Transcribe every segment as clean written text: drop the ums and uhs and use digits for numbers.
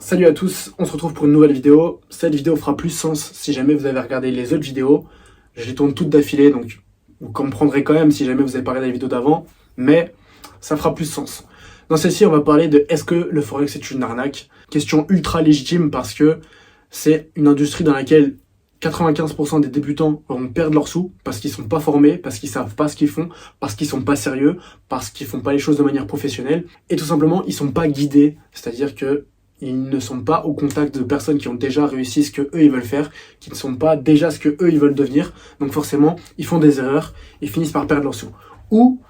Salut à tous, on se retrouve pour une nouvelle vidéo. Cette vidéo fera plus sens si jamais vous avez regardé les autres vidéos. Je les tourne toutes d'affilée, donc vous comprendrez quand même si jamais vous avez pas regardé la vidéo d'avant, mais ça fera plus sens. Dans celle-ci, on va parler de est-ce que le Forex est une arnaque? Question ultra légitime parce que c'est une industrie dans laquelle 95% des débutants vont perdre leurs sous parce qu'ils sont pas formés, parce qu'ils savent pas ce qu'ils font, parce qu'ils sont pas sérieux, parce qu'ils font pas les choses de manière professionnelle et tout simplement ils sont pas guidés, c'est-à-dire que ils ne sont pas au contact de personnes qui ont déjà réussi ce que eux ils veulent faire, qui ne sont pas déjà ce que eux ils veulent devenir. Donc forcément, ils font des erreurs, ils finissent par perdre leurs sous. Ou,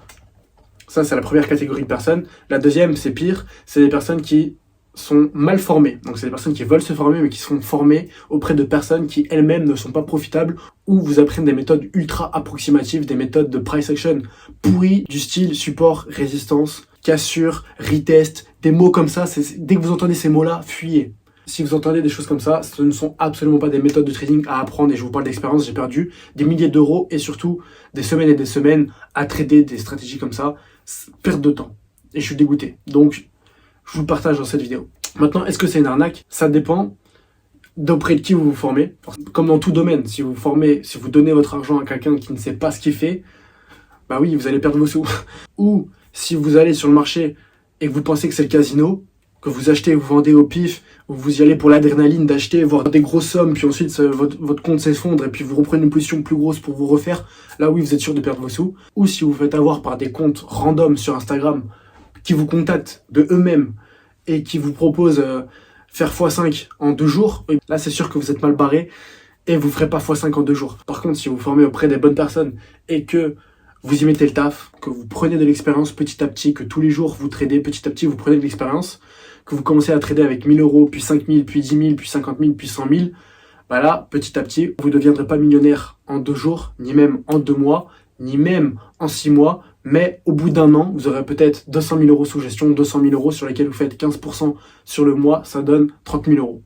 ça c'est la première catégorie de personnes. La deuxième, c'est pire, c'est des personnes qui sont mal formées. Donc c'est des personnes qui veulent se former, mais qui sont formées auprès de personnes qui elles-mêmes ne sont pas profitables, ou vous apprennent des méthodes ultra approximatives, des méthodes de price action pourries, du style support, résistance, cassure, retest, des mots comme ça. Dès que vous entendez ces mots-là, fuyez. Si vous entendez des choses comme ça, ce ne sont absolument pas des méthodes de trading à apprendre, et je vous parle d'expérience. J'ai perdu des milliers d'euros et surtout des semaines et des semaines à trader des stratégies comme ça. Perte de temps. Et je suis dégoûté. Donc, je vous le partage dans cette vidéo. Maintenant, est-ce que c'est une arnaque? Ça dépend d'auprès de qui vous vous formez. Comme dans tout domaine, si vous formez, si vous donnez votre argent à quelqu'un qui ne sait pas ce qu'il fait, bah oui, vous allez perdre vos sous. Ou si vous allez sur le marché et que vous pensez que c'est le casino, que vous achetez, vous vendez au pif, ou vous y allez pour l'adrénaline d'acheter, voir des grosses sommes, puis ensuite votre compte s'effondre et puis vous reprenez une position plus grosse pour vous refaire, là oui, vous êtes sûr de perdre vos sous. Ou si vous vous faites avoir par des comptes random sur Instagram qui vous contactent de eux-mêmes et qui vous proposent faire x5 en 2 jours, là c'est sûr que vous êtes mal barré et vous ferez pas x5 en 2 jours. Par contre, si vous vous formez auprès des bonnes personnes et que vous y mettez le taf, que vous prenez de l'expérience petit à petit, que tous les jours vous tradez petit à petit, vous prenez de l'expérience, que vous commencez à trader avec 1000 euros, puis 5000, puis 10 000, puis 50 000, puis 100 000, bah là, petit à petit, vous ne deviendrez pas millionnaire en 2 jours, ni même en 2 mois, ni même en 6 mois, mais au bout d'un an, vous aurez peut-être 200 000 euros sous gestion, 200 000 euros sur lesquels vous faites 15% sur le mois, ça donne 30 000 euros.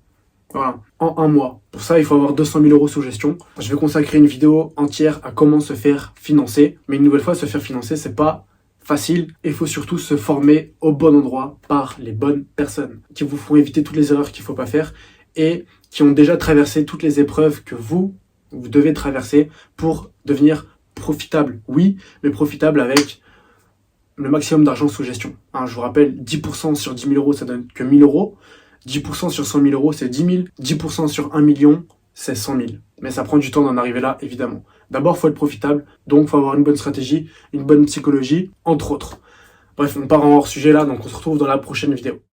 Voilà, en un mois. Pour ça, il faut avoir 200 000 euros sous gestion. Je vais consacrer une vidéo entière à comment se faire financer. Mais une nouvelle fois, se faire financer, c'est pas facile. Il faut surtout se former au bon endroit par les bonnes personnes qui vous feront éviter toutes les erreurs qu'il faut pas faire et qui ont déjà traversé toutes les épreuves que vous devez traverser pour devenir profitable. Oui, mais profitable avec le maximum d'argent sous gestion. Hein, je vous rappelle, 10% sur 10 000 euros, ça donne que 1000 euros. 10% sur 100 000 euros, c'est 10 000. 10% sur 1 million, c'est 100 000. Mais ça prend du temps d'en arriver là, évidemment. D'abord, il faut être profitable. Donc, il faut avoir une bonne stratégie, une bonne psychologie, entre autres. Bref, on part en hors sujet là, donc on se retrouve dans la prochaine vidéo.